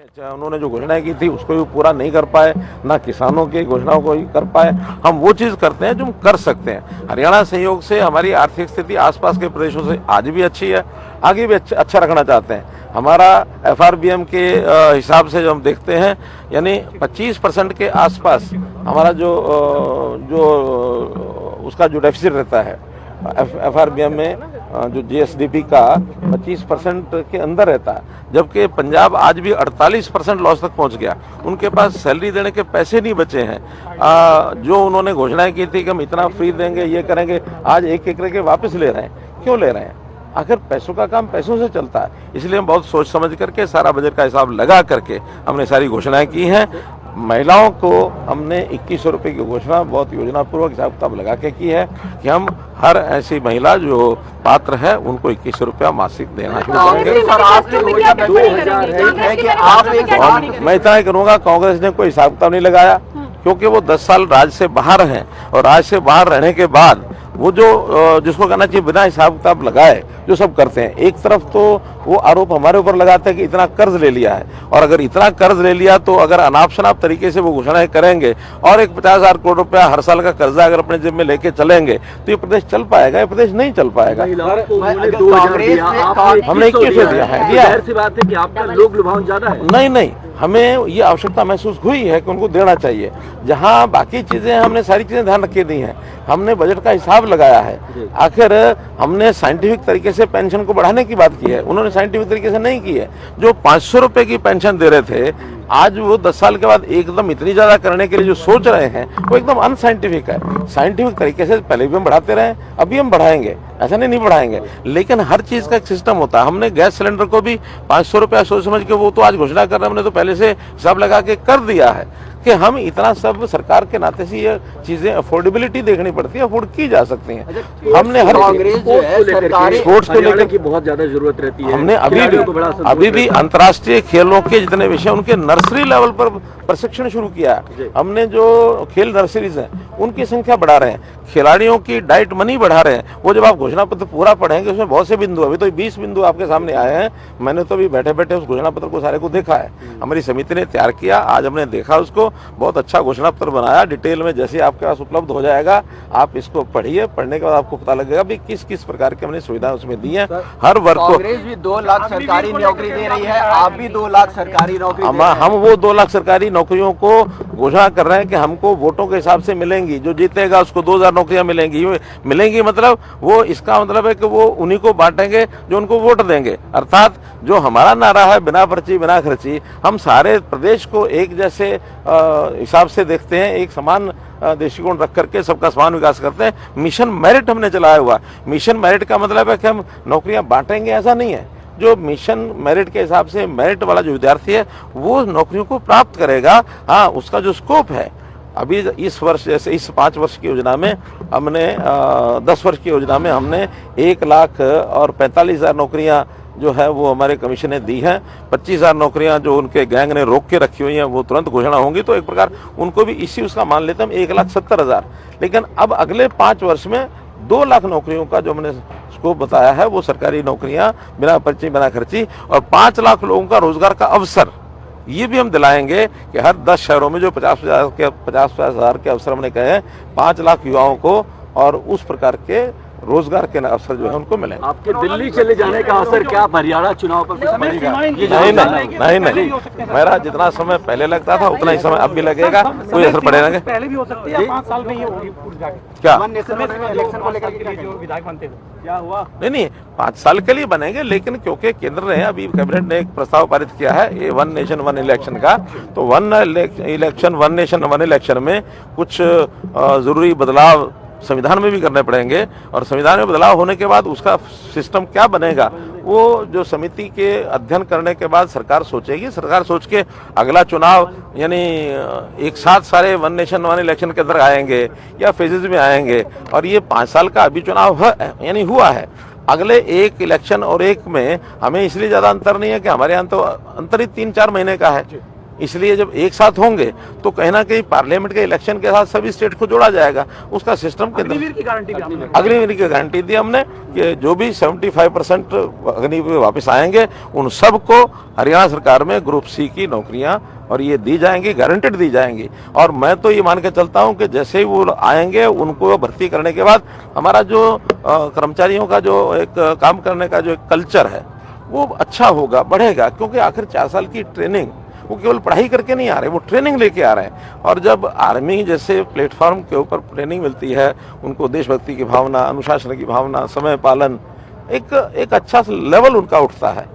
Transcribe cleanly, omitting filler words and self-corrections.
अच्छा, उन्होंने जो घोषणाएं की थी उसको भी पूरा नहीं कर पाए, ना किसानों की घोषणाओं को ही कर पाए। हम वो चीज़ करते हैं जो हम कर सकते हैं। हरियाणा संयोग से हमारी आर्थिक स्थिति आसपास के प्रदेशों से आज भी अच्छी है, आगे भी अच्छा रखना चाहते हैं। हमारा FRBM के हिसाब से जो हम देखते हैं, यानी 25% के आसपास हमारा जो उसका जो डेफिसिट रहता है FRBM में, जो GSDP का 25% के अंदर रहता है, जबकि पंजाब आज भी 48% लॉस तक पहुंच गया। उनके पास सैलरी देने के पैसे नहीं बचे हैं। जो उन्होंने घोषणाएं की थी कि हम इतना फ्री देंगे, ये करेंगे, आज एक एक करके वापस ले रहे हैं। क्यों ले रहे हैं? आखिर पैसों का काम पैसों से चलता है। इसलिए हम बहुत सोच समझ करके सारा बजट का हिसाब लगा करके हमने सारी घोषणाएं की हैं। महिलाओं को हमने 2100 रुपये की घोषणा बहुत योजनापूर्वक हिसाब किताब लगा के की है कि हम हर ऐसी महिला जो पात्र है उनको 2100 रुपया मासिक देना शुरू करेंगे। मैं इतना ही करूँगा, कांग्रेस ने कोई हिसाब किताब नहीं लगाया, क्योंकि वो 10 साल राज से बाहर हैं, और राज से बाहर रहने के बाद वो जो जिसको कहना चाहिए बिना हिसाब किताब लगाए जो सब करते हैं। एक तरफ तो वो आरोप हमारे ऊपर लगाते हैं कि इतना कर्ज ले लिया है, और अगर इतना कर्ज ले लिया तो अगर अनाप शनाप तरीके से वो घोषणाएं करेंगे और एक 50,000 करोड़ रुपया हर साल का कर्जा अगर अपने जेब में लेके चलेंगे तो ये प्रदेश चल पाएगा? ये प्रदेश नहीं चल पाएगा। हमने 21 दिया है, बात है कि आपका लोक लुभावन ज्यादा है। नहीं, हमें ये आवश्यकता महसूस हुई है कि उनको देना चाहिए। जहां बाकी चीजें हमने सारी चीजें ध्यान रख के दी हैं। हमने बजट का हिसाब लगाया है। आखिर हमने साइंटिफिक तरीके से पेंशन को बढ़ाने की बात की है, उन्होंने साइंटिफिक तरीके से नहीं की है। जो 500 रुपए की पेंशन दे रहे थे, आज वो 10 साल के बाद एकदम इतनी ज्यादा करने के लिए जो सोच रहे हैं वो एकदम अनसाइंटिफिक है। साइंटिफिक तरीके से पहले भी हम बढ़ाते रहे, अभी हम बढ़ाएंगे, ऐसा नहीं बढ़ाएंगे, लेकिन हर चीज का एक सिस्टम होता है। हमने गैस सिलेंडर को भी 500 रुपया सोच समझ के, वो तो आज घोषणा कर रहे हैं, हमने तो पहले से हिसाब लगा के कर दिया है कि हम इतना सब सरकार के नाते से ये चीजें अफोर्डेबिलिटी देखनी पड़ती है, अफोर्ड की जा सकती हैं। हमने हर स्पोर्ट्स को लेकर की बहुत ज्यादा जरूरत रहती है। हमने अभी भी अंतर्राष्ट्रीय खेलों के जितने विषय उनके नर्सरी लेवल पर प्रशिक्षण शुरू किया है। हमने जो खेल नर्सरीज हैं उनकी संख्या बढ़ा रहे हैं, खिलाड़ियों की डाइट मनी बढ़ा रहे हैं। वो जब आप घोषणा पत्र पूरा पढ़ेंगे उसमें बहुत से बिंदु, अभी तो 20 बिंदु आपके सामने आए हैं। मैंने तो अभी बैठे बैठे उस घोषणा पत्र को सारे को देखा है। हमारी समिति ने तैयार किया, आज हमने देखा उसको, बहुत अच्छा घोषणा पत्र बनाया। डिटेल में जैसे आपके पास उपलब्ध हो जाएगा आप इसको पढ़िए, पढ़ने के बाद आपको पता लगेगा भी किस किस प्रकार की हमने सुविधाएं उसमें दी है हर वर्ग को। कांग्रेस भी 2 लाख सरकारी नौकरी दे रही है, आप भी 2 लाख सरकारी नौकरी। हम वो 2 लाख सरकारी नौकरियों को घोषणा कर रहे हैं कि हमको वोटों के हिसाब से मिलेंगी। जो जीतेगा उसको 2000 नौकरियां मिलेंगी। मतलब वो, इसका मतलब है कि वो उन्हीं को बांटेंगे जो उनको वोट देंगे। अर्थात जो हमारा नारा है बिना पर्ची बिना खर्ची, हम सारे प्रदेश को एक जैसे हिसाब से देखते हैं, एक समान दृष्टिकोण रख करके सबका समान विकास करते हैं। मिशन मेरिट हमने चलाया हुआ। मिशन मेरिट का मतलब है कि हम नौकरियां बांटेंगे, ऐसा नहीं है। जो मिशन मेरिट के हिसाब से मेरिट वाला जो विद्यार्थी है वो नौकरियों को प्राप्त करेगा। हाँ, उसका जो स्कोप है, अभी इस वर्ष जैसे इस 5 वर्ष की योजना में हमने 10 वर्ष की योजना में हमने 1,45,000 नौकरियां जो है वो हमारे कमीशन ने दी है। 25,000 नौकरियां जो उनके गैंग ने रोक के रखी हुई हैं वो तुरंत घोषणा होंगी, तो एक प्रकार उनको भी इसी उसका मान लेते हम 1,70,000। लेकिन अब अगले 5 वर्ष में 2 लाख नौकरियों का जो हमने स्कोप बताया है वो सरकारी नौकरियां बिना पर्ची बिना खर्ची, और 5 लाख लोगों का रोजगार का अवसर ये भी हम दिलाएंगे कि हर 10 शहरों में जो 50,000 के अवसर हमने कहे हैं, 5 लाख युवाओं को और उस प्रकार के रोजगार के अवसर जो है उनको मिले। आपके दिल्ली चले जाने का असर क्या हरियाणा चुनाव पर पड़ेगा? नहीं, मेरा जितना समय पहले लगता था उतना ही समय अब भी लगेगा, कोई असर पड़ेगा नहीं। पहले भी हो सकती है, 5 साल में ये होगी क्या इलेक्शन को लेकर के जो विधायक बनते थे क्या हुआ? नहीं, 5 साल के लिए बनेंगे, लेकिन क्योंकि केंद्र ने अभी कैबिनेट ने एक प्रस्ताव पारित किया है ये 1 नेशन 1 इलेक्शन का, तो 1 इलेक्शन 1 नेशन 1 इलेक्शन में कुछ जरूरी बदलाव संविधान में भी करने पड़ेंगे, और संविधान में बदलाव होने के बाद उसका सिस्टम क्या बनेगा वो जो समिति के अध्ययन करने के बाद सरकार सोचेगी। सरकार सोच के अगला चुनाव यानी एक साथ सारे 1 नेशन 1 इलेक्शन के अंदर आएंगे या फेजेज में आएंगे, और ये 5 साल का अभी चुनाव यानी हुआ है। अगले एक इलेक्शन और एक में हमें इसलिए ज्यादा अंतर नहीं है कि हमारे यहाँ तो अंतर ही 3-4 महीने का है। इसलिए जब एक साथ होंगे तो कहीं ना कहीं पार्लियामेंट के इलेक्शन के साथ सभी स्टेट को जोड़ा जाएगा, उसका सिस्टम के अग्निवीर की गारंटी भी आपने अग्निवीर की गारंटी दी हमने कि जो भी 75% अग्निवीर वापस आएंगे उन सबको हरियाणा सरकार में ग्रुप सी की नौकरियां और ये दी जाएंगी, गारंटेड दी जाएंगी। और मैं तो ये मान के चलता हूं कि जैसे ही वो आएंगे उनको भर्ती करने के बाद हमारा जो कर्मचारियों का जो एक काम करने का जो एक कल्चर है वो अच्छा होगा, बढ़ेगा, क्योंकि आखिर 4 साल की ट्रेनिंग वो केवल पढ़ाई करके नहीं आ रहे, वो ट्रेनिंग लेके आ रहे हैं। और जब आर्मी जैसे प्लेटफॉर्म के ऊपर ट्रेनिंग मिलती है, उनको देशभक्ति की भावना, अनुशासन की भावना, समय पालन, एक अच्छा लेवल उनका उठता है।